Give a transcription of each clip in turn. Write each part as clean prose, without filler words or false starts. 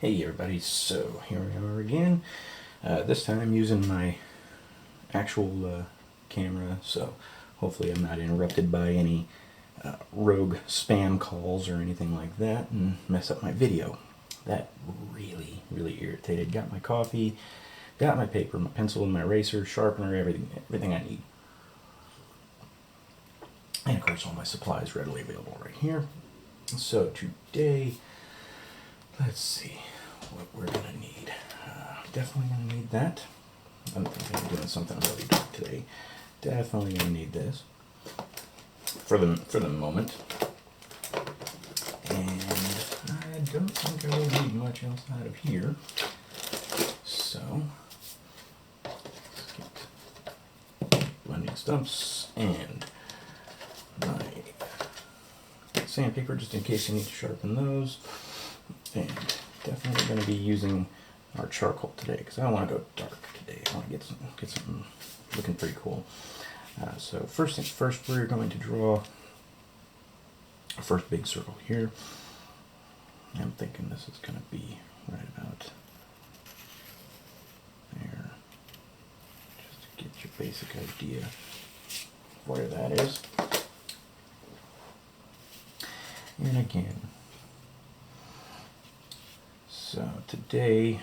Hey everybody, so here we are again. This time I'm using my actual camera, so hopefully I'm not interrupted by any rogue spam calls or anything like that and mess up my video. That really irritated. Got my coffee, got my paper, my pencil, my eraser, sharpener, everything I need. And of course all my supplies readily available right here. So today, let's see what we're gonna need. Definitely gonna need that. I'm thinking of doing something really dark today. Definitely gonna need this for the moment. And I don't think I will need much else out of here. So let's get blending stumps and my sandpaper just in case you need to sharpen those. And definitely going to be using our charcoal today because I want to go dark today. I want to get something looking pretty cool. So first things first, we're going to draw our first big circle here. I'm thinking this is going to be right about there, just to get your basic idea of where that is. And again, so today,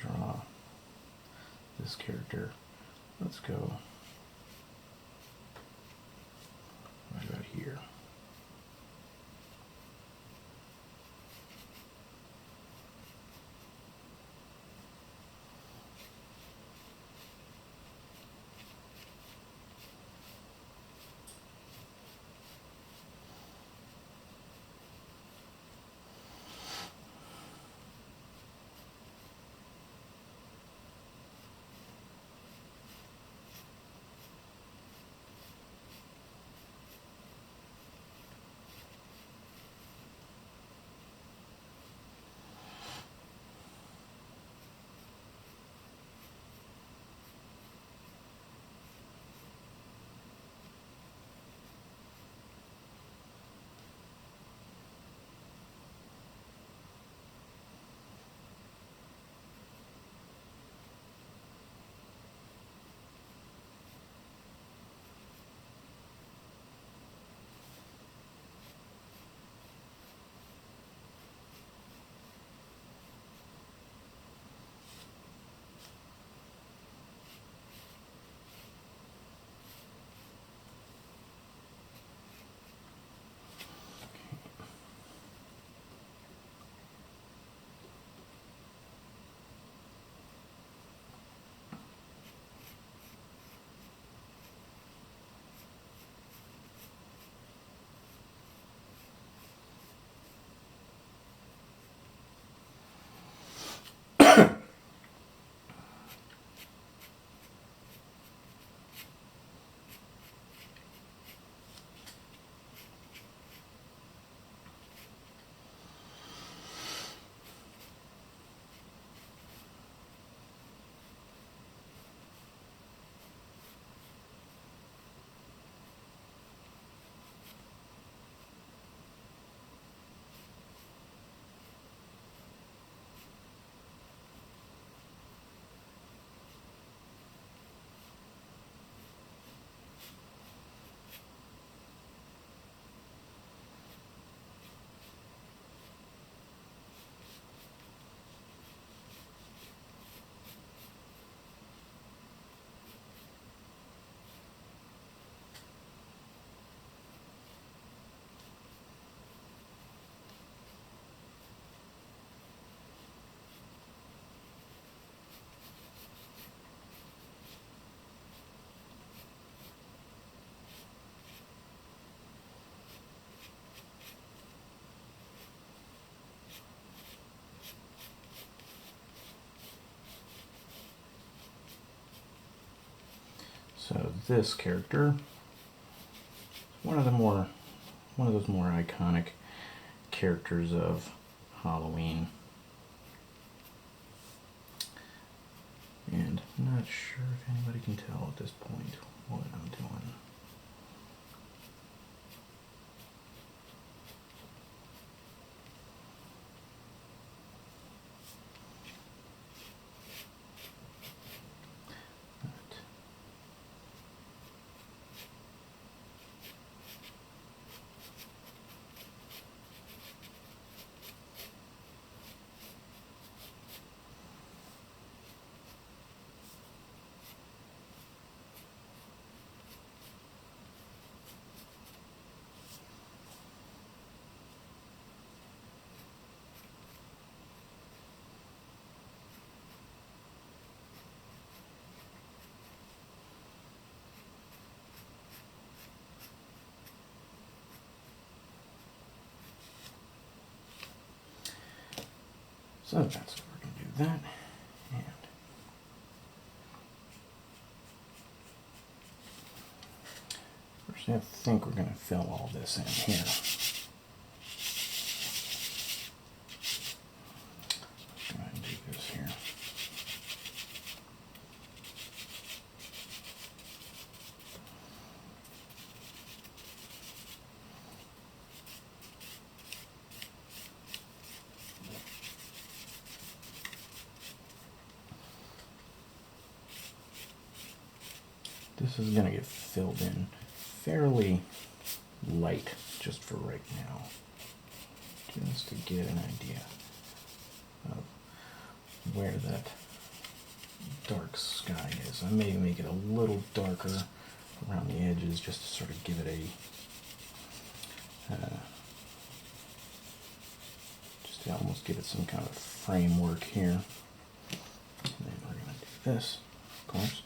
draw this character. Let's go right about here. So this character, one of those more iconic characters of Halloween. And I'm not sure if anybody can tell at this point what I'm doing. So that's what we're going to do that. And first I think we're going to fill all this in here. Let's go ahead and do this here. This is going to get filled in fairly light just for right now, just to get an idea of where that dark sky is. I may make it a little darker around the edges just to sort of give it a, just to almost give it some kind of framework here. And then we're going to do this, of course.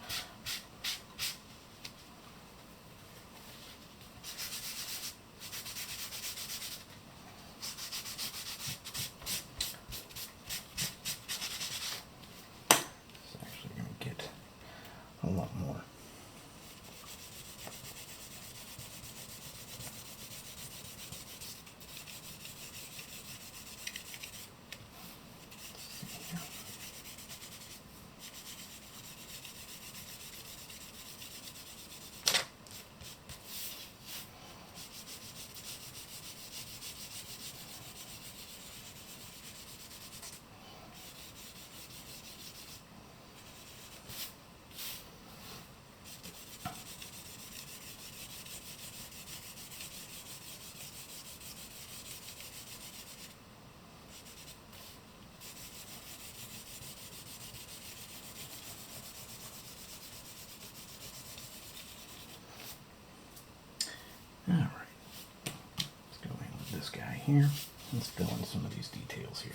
A lot more. Alright, let's go in with this guy here. Let's fill in some of these details here.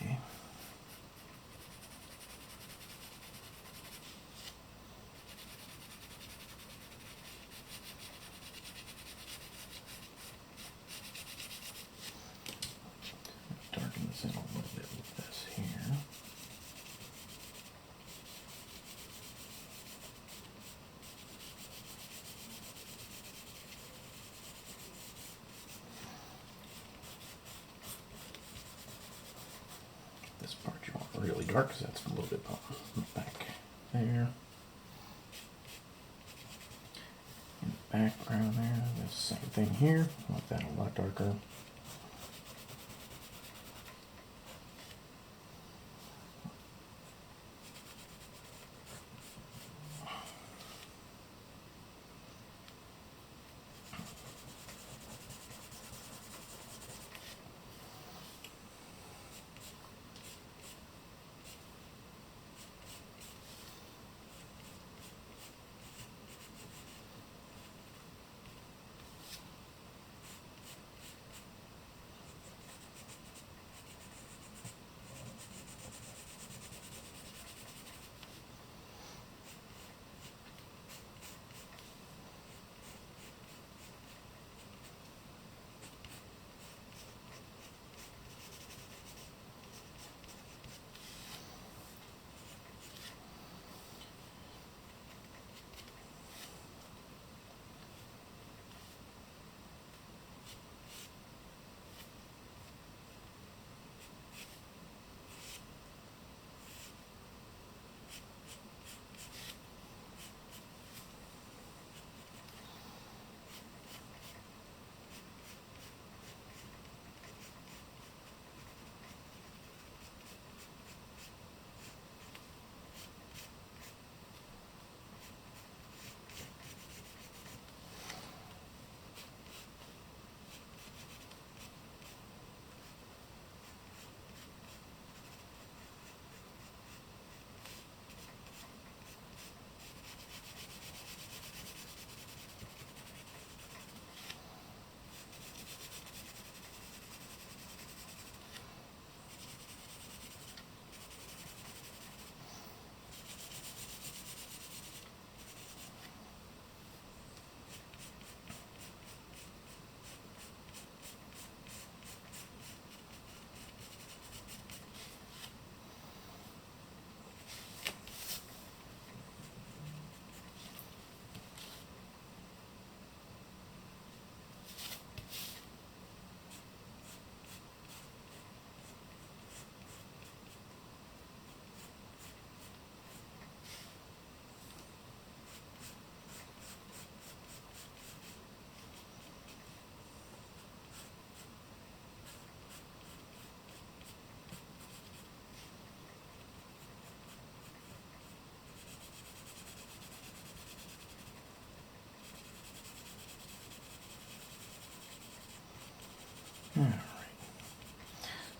Okay. Darken this in a little bit with this here. This part you want really dark because that's a little bit back there. In the background there, the same thing here. I want that a lot darker.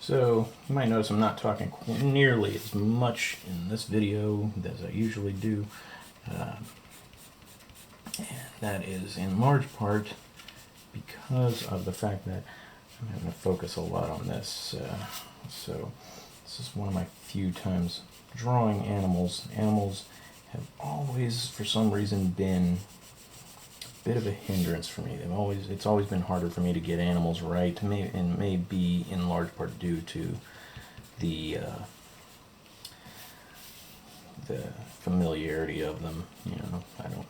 So you might notice I'm not talking nearly as much in this video as I usually do. And that is in large part because of the fact that I'm having to focus a lot on this. So this is one of my few times drawing animals. Animals have always, for some reason, been a bit of a hindrance for me. It's always been harder for me to get animals right, and may be in large part due to the familiarity of them. You know,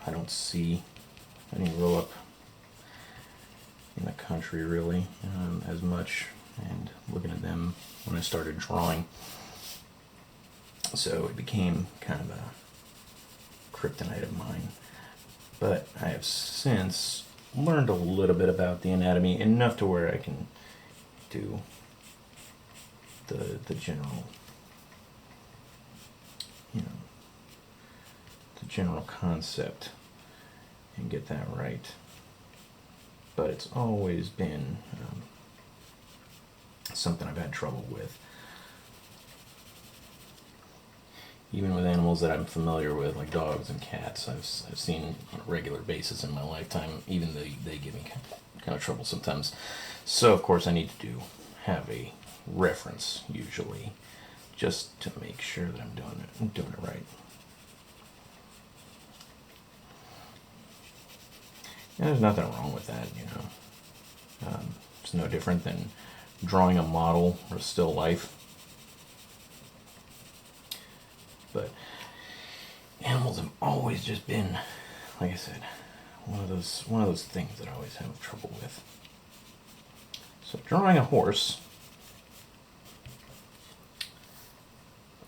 I don't see. I didn't grow up in the country really as much, and looking at them when I started drawing, so it became kind of a kryptonite of mine. But I have since learned a little bit about the anatomy, enough to where I can do the general, you know, the general concept and get that right. But it's always been something I've had trouble with. Even with animals that I'm familiar with, like dogs and cats, I've seen on a regular basis in my lifetime. Even they give me kind of trouble sometimes. So of course I need to have a reference usually, just to make sure that I'm doing it right. And there's nothing wrong with that, you know. It's no different than drawing a model or a still life. But animals have always just been, like I said, one of those things that I always have trouble with. So drawing a horse,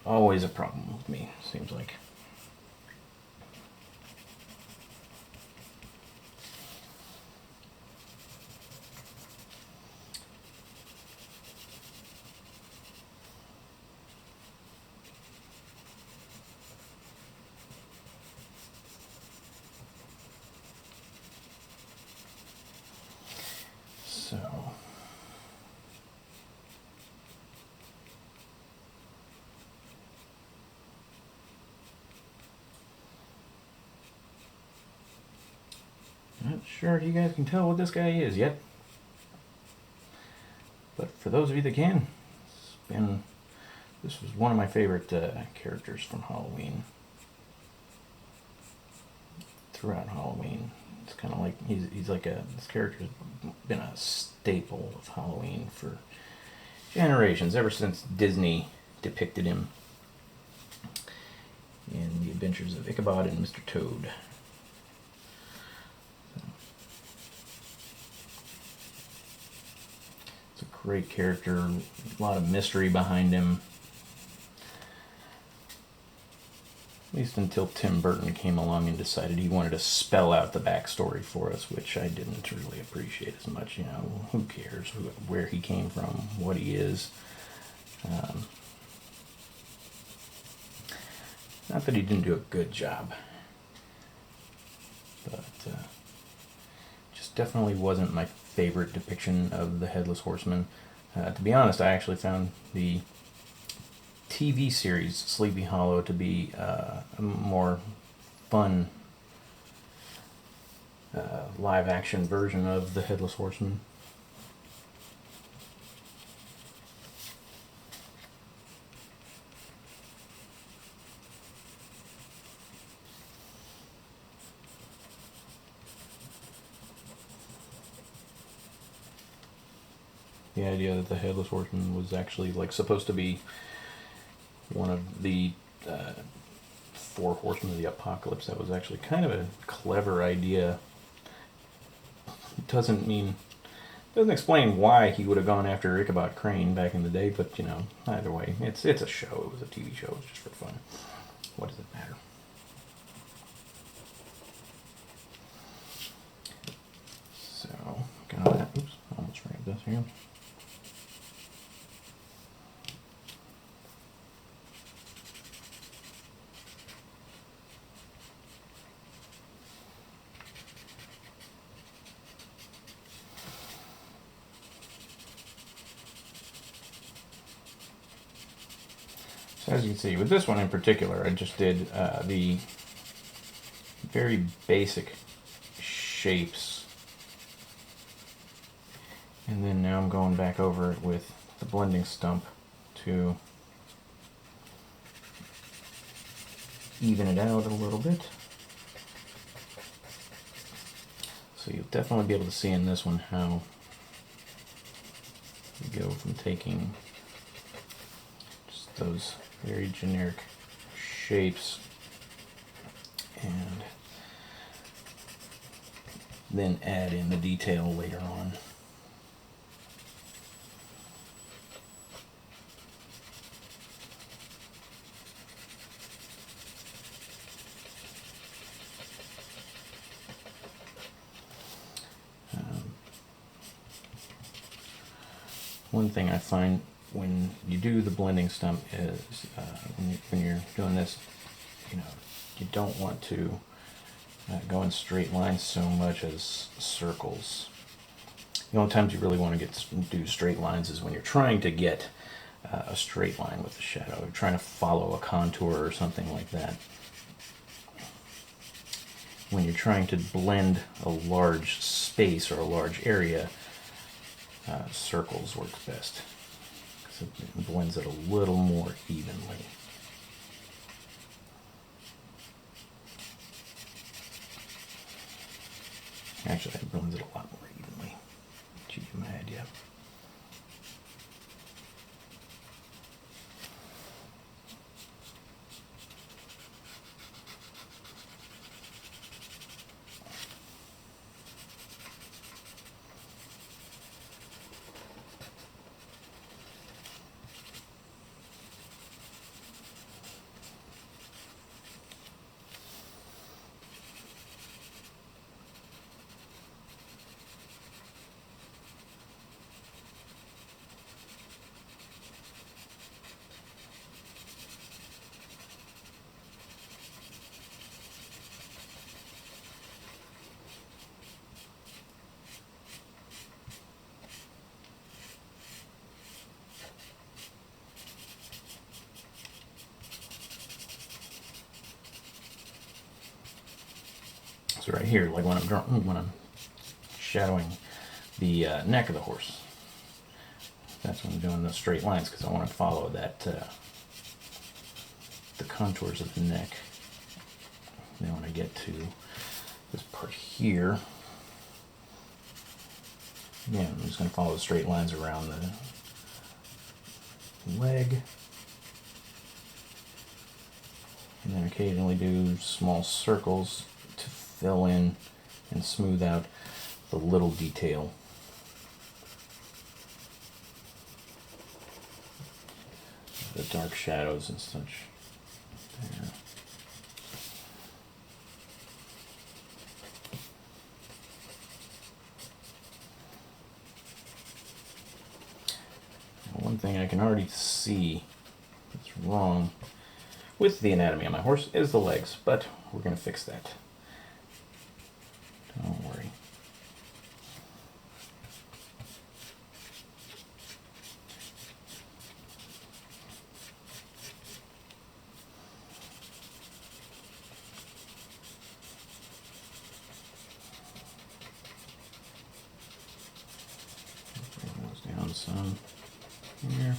always a problem with me, seems like. So not sure if you guys can tell what this guy is yet, but for those of you that can, this was one of my favorite characters from Halloween. Throughout Halloween, it's kind of like he's like this character's been a staple of Halloween for generations, ever since Disney depicted him in The Adventures of Ichabod and Mr. Toad. It's a great character, a lot of mystery behind him. At least until Tim Burton came along and decided he wanted to spell out the backstory for us, which I didn't really appreciate as much. You know, who cares where he came from, what he is. Not that he didn't do a good job, but just definitely wasn't my favorite depiction of the Headless Horseman. To be honest, I actually found the TV series Sleepy Hollow to be a more fun live action version of the Headless Horseman. The idea that the Headless Horseman was actually like supposed to be one of the four horsemen of the apocalypse, that was actually kind of a clever idea. It doesn't explain why he would have gone after Ichabod Crane back in the day, but you know, either way, it's a show. It was a TV show. It was just for fun. What does it matter? So, oops, almost rammed this here. So as you can see, with this one in particular, I just did the very basic shapes. And then now I'm going back over it with the blending stump to even it out a little bit. So you'll definitely be able to see in this one how you go from taking just those very generic shapes and then add in the detail later on. One thing I find when you do the blending stump is when you're doing this, you don't want to go in straight lines so much as circles. The only times you really want to do straight lines is when you're trying to get a straight line with the shadow. You're trying to follow a contour or something like that. When you're trying to blend a large space or a large area, circles work best because it blends it a little more evenly. Actually, it blends it a lot more evenly. To give you my idea. So right here, like when I'm shadowing the neck of the horse, that's when I'm doing those straight lines because I want to follow that the contours of the neck. Then when I get to this part here, again, I'm just going to follow the straight lines around the leg, and then occasionally do small circles to fill in and smooth out the little detail. The dark shadows and such there. One thing I can already see that's wrong with the anatomy of my horse is the legs, but we're going to fix that. Don't worry. Bring those down some here.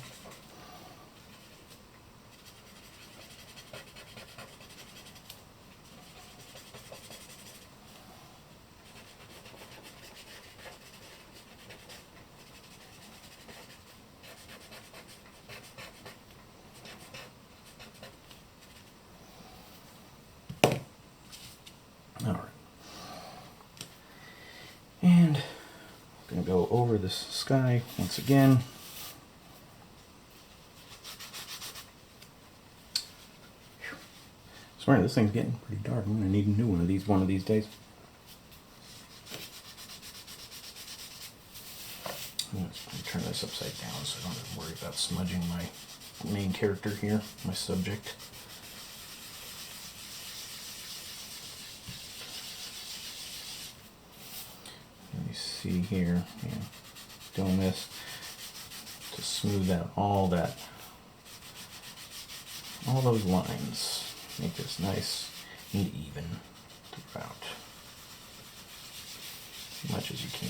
All right. And I'm going to go over this sky once again. Swear, this thing's getting pretty dark. I'm going to need a new one of these days. Let's turn this upside down so I don't have to worry about smudging my main character here, my subject. Let me see here, doing this to smooth out all that all those lines. Make this nice and even throughout as much as you can.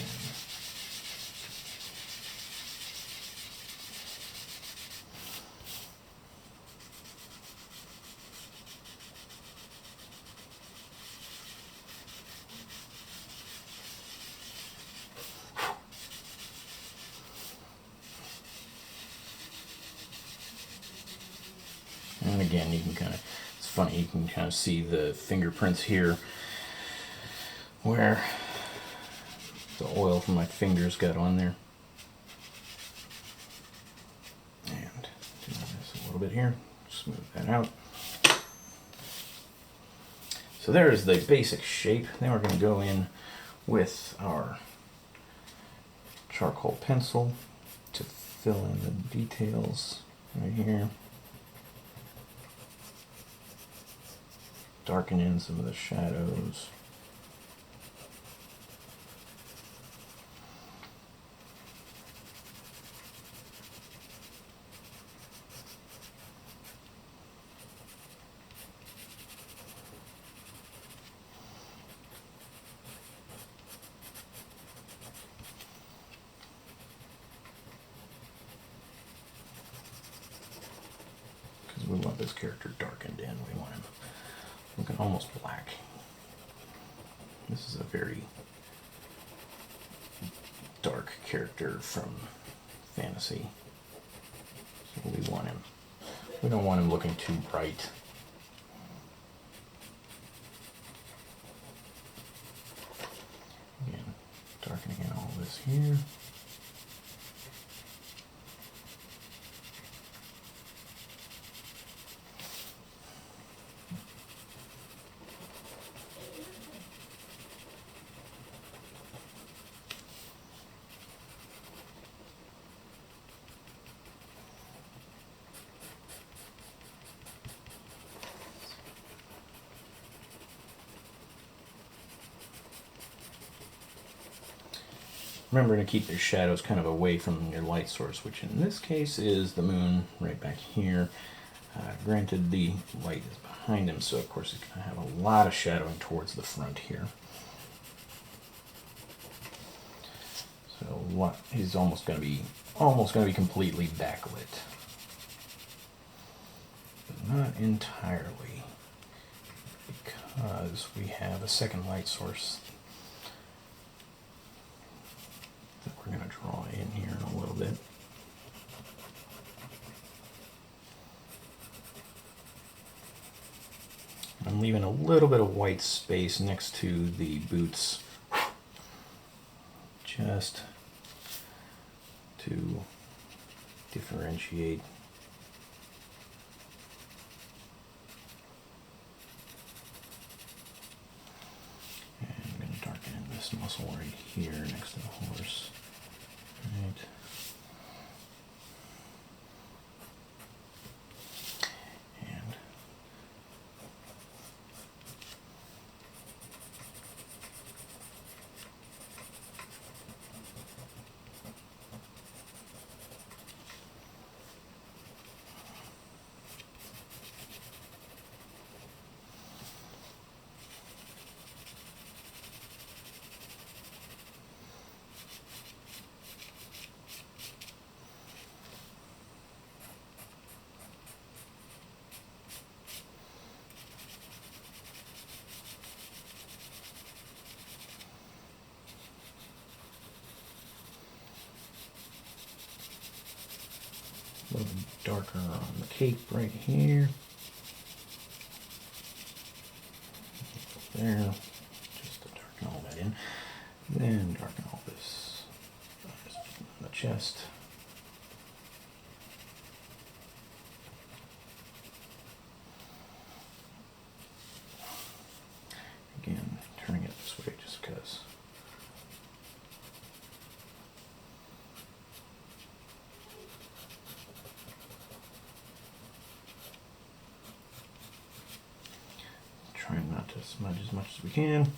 And again, you can kind of, it's funny, you can kind of see the fingerprints here where the oil from my fingers got on there. And do this a little bit here, smooth that out. So there's the basic shape. Then we're going to go in with our charcoal pencil to fill in the details right here. Darken in some of the shadows. Because we want this character darkened in. We want him looking almost black. This is a very dark character from fantasy. So we want him. We don't want him looking too bright. Again, darkening in all this here. Remember to keep your shadows kind of away from your light source, which in this case is the moon right back here. Granted, the light is behind him, so of course he's going to have a lot of shadowing towards the front here. So he's almost going to be completely backlit, but not entirely, because we have a second light source that we're going to draw in here in a little bit. I'm leaving a little bit of white space next to the boots just to differentiate. And I'm going to darken in this muscle right here next to the horse. Right. And a little darker on the cape right here. There, just to darken all that in. Then darken all this on the chest. Again, turning it this way just because. Trying not to smudge as much as we can.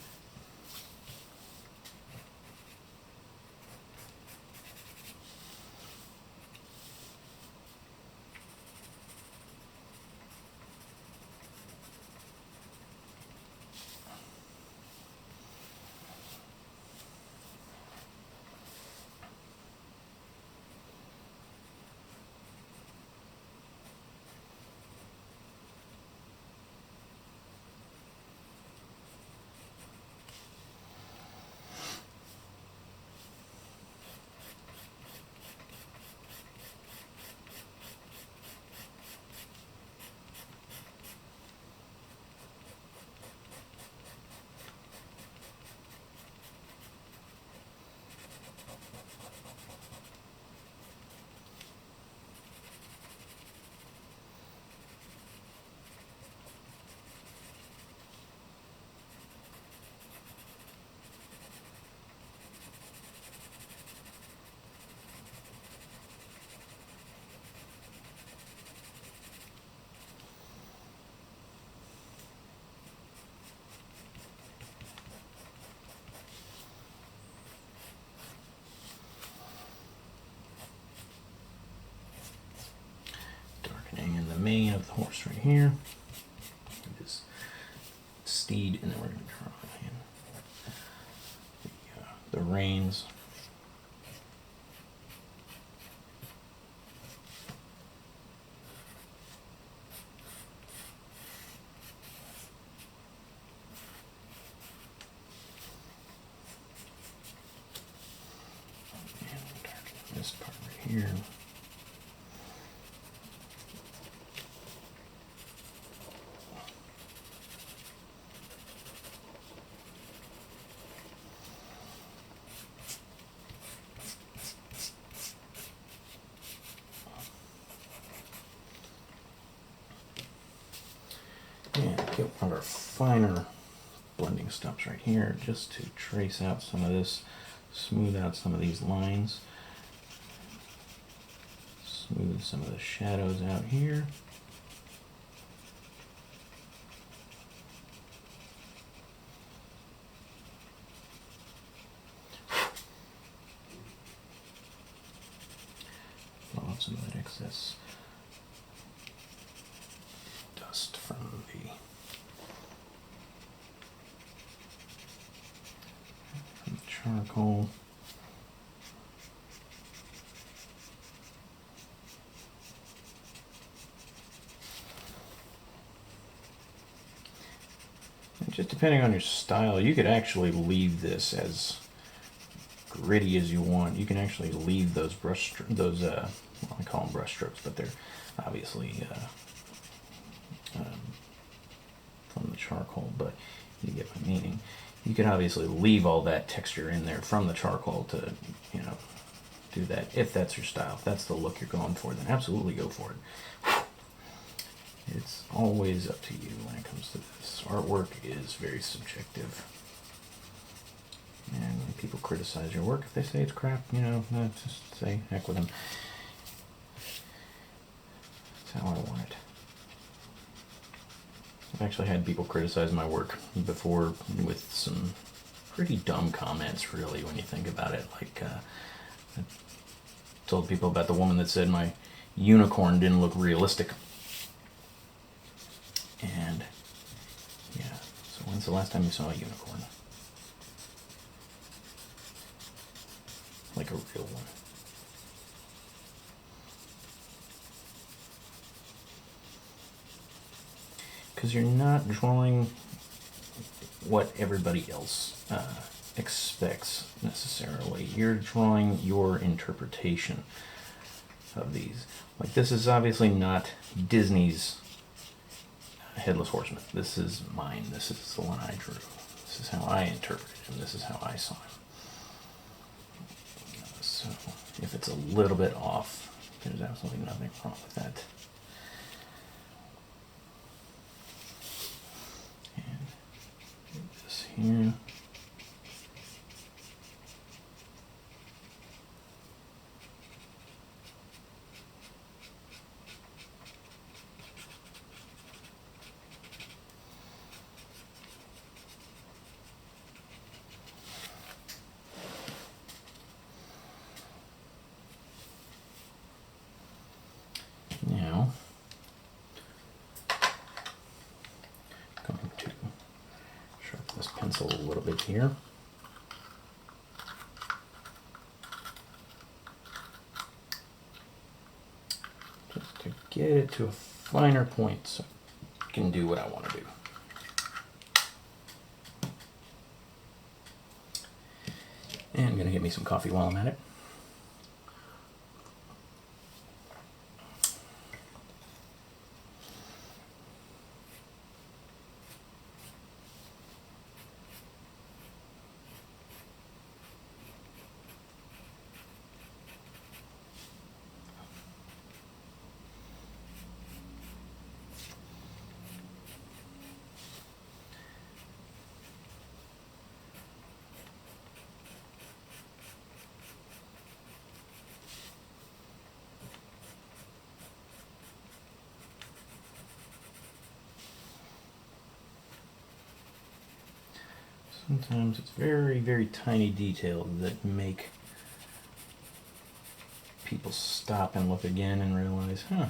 mane of the horse right here. This steed, and then we're going to draw in the reins. And darken this part right here. And get one of our finer blending steps right here just to trace out some of this, smooth out some of these lines, smooth some of the shadows out here. Blow off some of that excess dust from the charcoal. And just depending on your style, you could actually leave this as gritty as you want. You can actually leave those well, I call them brush strokes, but they're obviously from the charcoal, but you get my meaning. You can obviously leave all that texture in there from the charcoal to, you know, do that if that's your style. If that's the look you're going for, then absolutely go for it. It's always up to you when it comes to this. Artwork is very subjective. And when people criticize your work, if they say it's crap, you know, just say heck with them. That's how I want it. I've actually had people criticize my work before with some pretty dumb comments, really, when you think about it. Like, I told people about the woman that said my unicorn didn't look realistic. And, yeah, so when's the last time you saw a unicorn? Like a real one. Because you're not drawing what everybody else expects necessarily. You're drawing your interpretation of these. Like, this is obviously not Disney's Headless Horseman. This is mine. This is the one I drew. This is how I interpreted him. This is how I saw him. So if it's a little bit off, there's absolutely nothing wrong with that. And this here. Now, I'm going to sharpen this pencil a little bit here. Just to get it to a finer point so I can do what I want to do. And I'm going to get me some coffee while I'm at it. Sometimes it's very, very tiny details that make people stop and look again and realize, huh,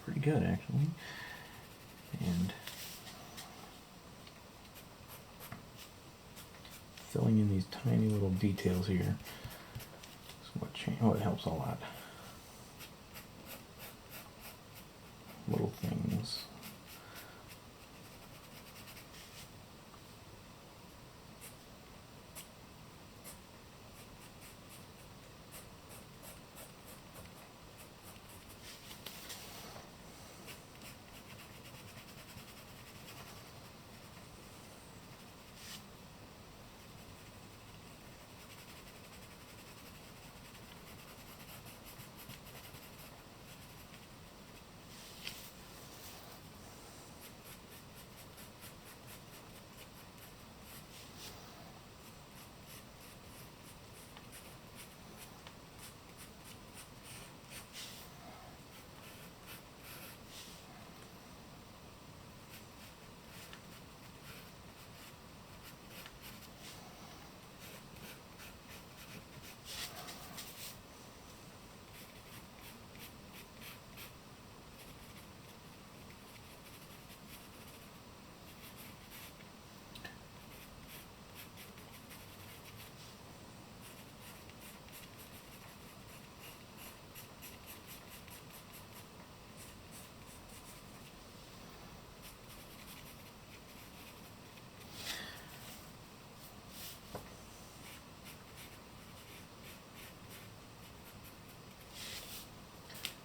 pretty good actually. And filling in these tiny little details here is what helps a lot. Little things.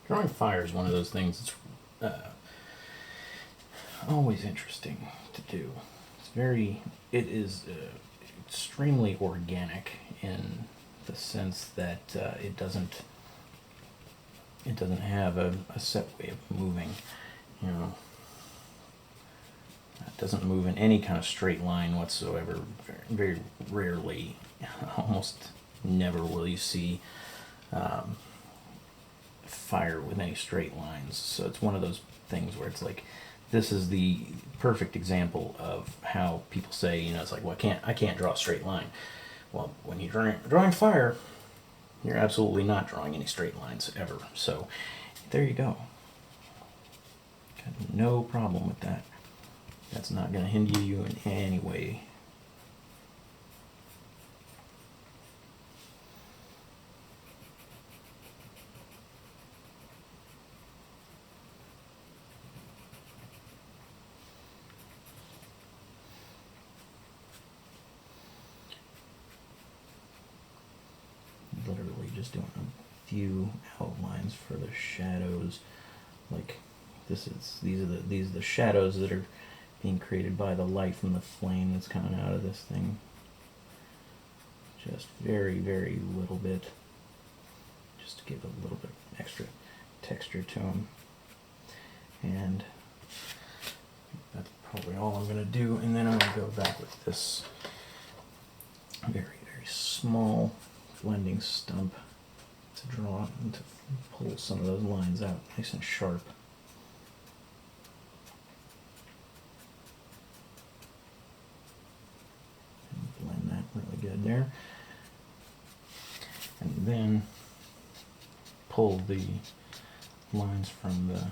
Drawing fire is one of those things that's always interesting to do. It is extremely organic in the sense that it doesn't have a set way of moving. You know, it doesn't move in any kind of straight line whatsoever. Very rarely, almost never will you see fire with any straight lines. So it's one of those things where it's like, this is the perfect example of how people say, you know, it's like, well, I can't draw a straight line. Well, when you're drawing fire, you're absolutely not drawing any straight lines ever. So there you go. Got no problem with that. That's not going to hinder you in any way. Literally just doing a few outlines for the shadows. Like these are the shadows that are being created by the light from the flame that's coming out of this thing. Just very, very little bit, just to give a little bit extra texture to them. And that's probably all I'm going to do. And then I'm going to go back with this very, very small blending stump to draw and to pull some of those lines out nice and sharp. And blend that really good there. And then pull the lines from the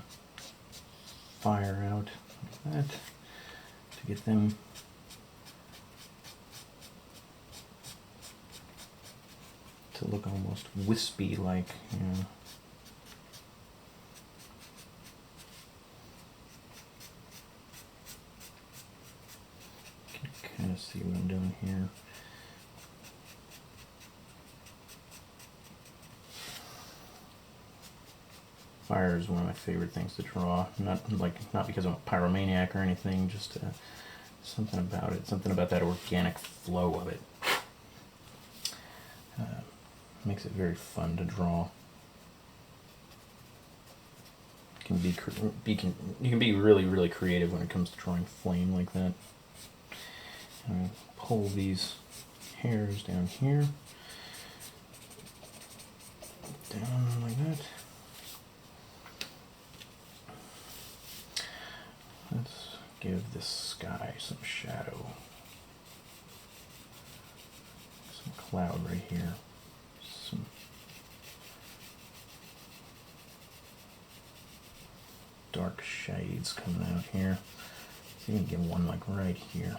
fire out like that to get them to look almost wispy like, you know. You can kind of see what I'm doing here. Fire is one of my favorite things to draw. Not because I'm a pyromaniac or anything, just something about it, something about that organic flow of it. Makes it very fun to draw. You can be really, really creative when it comes to drawing flame like that. And pull these hairs down here, down like that. Let's give this sky some shadow, some cloud right here. dark shades coming out here. So you can get one like right here.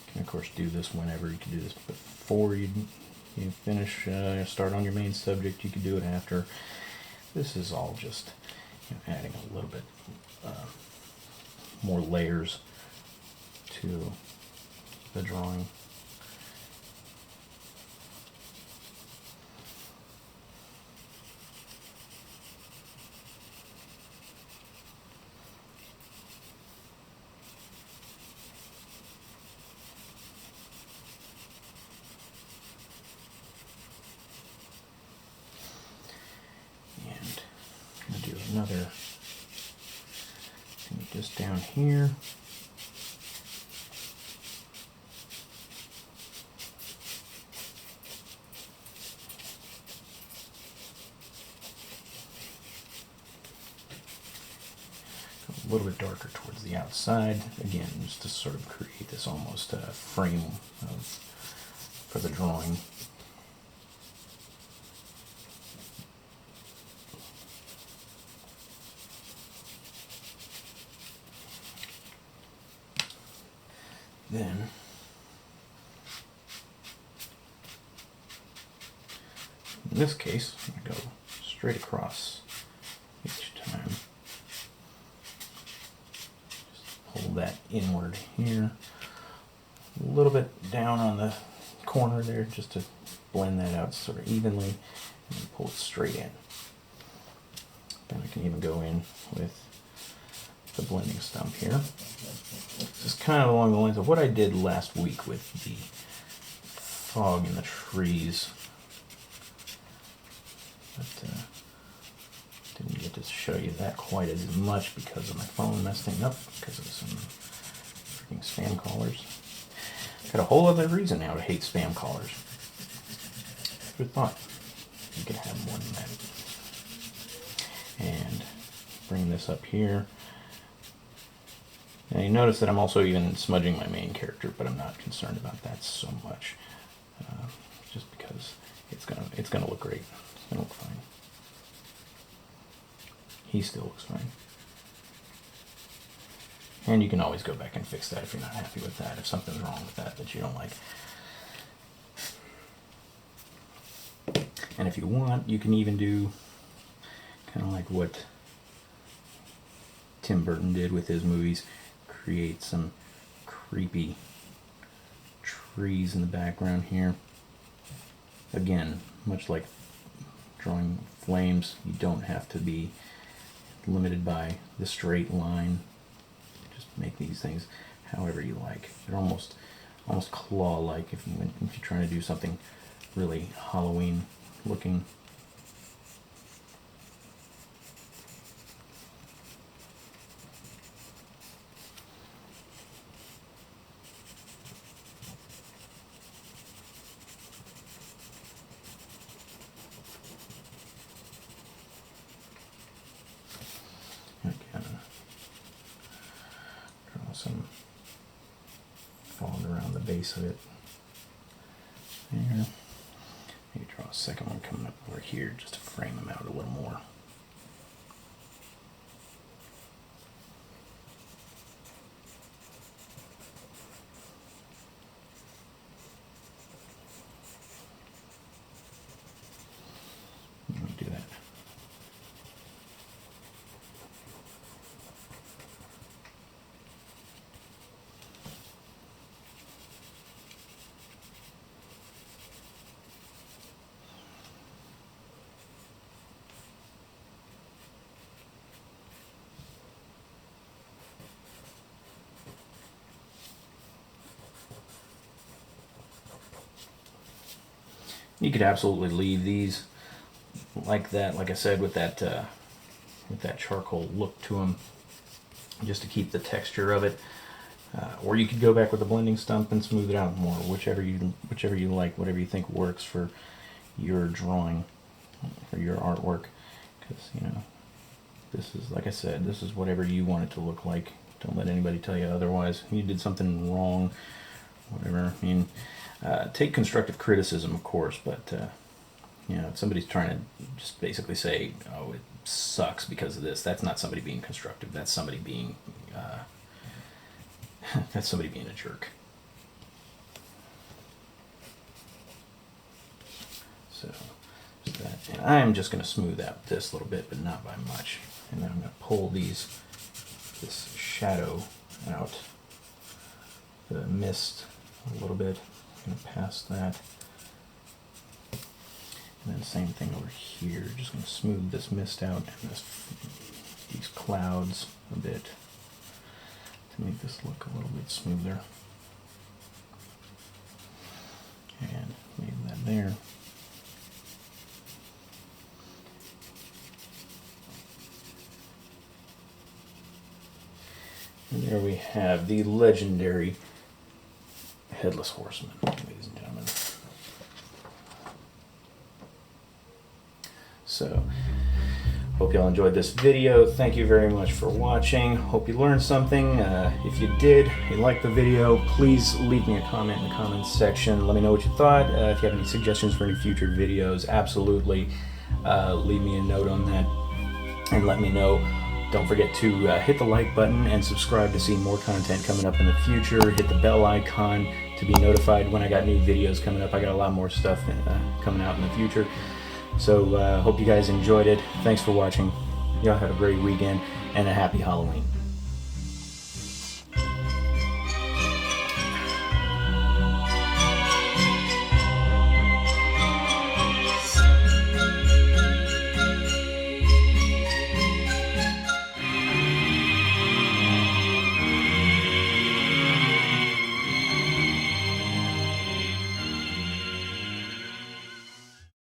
You can of course do this whenever. You can do this before you finish, start on your main subject. You can do it after. This is all just adding a little bit more layers to the drawing. And I'm going to do another thing just down here. A little bit darker towards the outside, again, just to sort of create this almost frame for the drawing. Then in this case, I'm going to go straight across each time. Hold that inward here. A little bit down on the corner there just to blend that out sort of evenly, and then pull it straight in. Then I can even go in with the blending stump here. This is kind of along the lines of what I did last week with the fog in the trees. But didn't get to show you that quite as much because of my phone messing up because of some freaking spam callers. Got a whole other reason now to hate spam callers. Who would have thought you could have more than that? And bring this up here. Now you notice that I'm also even smudging my main character, but I'm not concerned about that so much, just because it's gonna look great. It's gonna look fine. He still looks fine. And you can always go back and fix that if you're not happy with that, if something's wrong with that you don't like. And if you want, you can even do kind of like what Tim Burton did with his movies. Create some creepy trees in the background here. Again, much like drawing flames, you don't have to be limited by the straight line. Just make these things however you like. They're almost claw-like if you're trying to do something really Halloween looking. Draw some falling around the base of it. There. Maybe draw a second one coming up over here just to frame them out a little more. Let me do that. You could absolutely leave these like that, like I said, with that charcoal look to them, just to keep the texture of it. Or you could go back with the blending stump and smooth it out more, whichever you like, whatever you think works for your drawing, for your artwork. Because this is, like I said, this is whatever you want it to look like Don't let anybody tell you otherwise. You did something wrong, whatever. I mean, take constructive criticism, of course, but you know, if somebody's trying to just basically say, "Oh, it sucks because of this," that's not somebody being constructive. That's somebody being that's somebody being a jerk. So that, and I'm just going to smooth out this a little bit, but not by much. And then I'm going to pull this shadow out, the mist a little bit. I'm going to pass that. And then same thing over here. Just going to smooth this mist out and these clouds a bit to make this look a little bit smoother. And leave that there. And there we have the legendary Headless Horseman, ladies and gentlemen. So, hope y'all enjoyed this video. Thank you very much for watching. Hope you learned something. If you did, you liked the video, please leave me a comment in the comments section. Let me know what you thought. If you have any suggestions for any future videos, absolutely leave me a note on that and let me know. Don't forget to hit the like button and subscribe to see more content coming up in the future. Hit the bell icon to be notified when I got new videos coming up. I got a lot more stuff coming out in the future. So hope you guys enjoyed it. Thanks for watching. Y'all have a great weekend and a happy Halloween.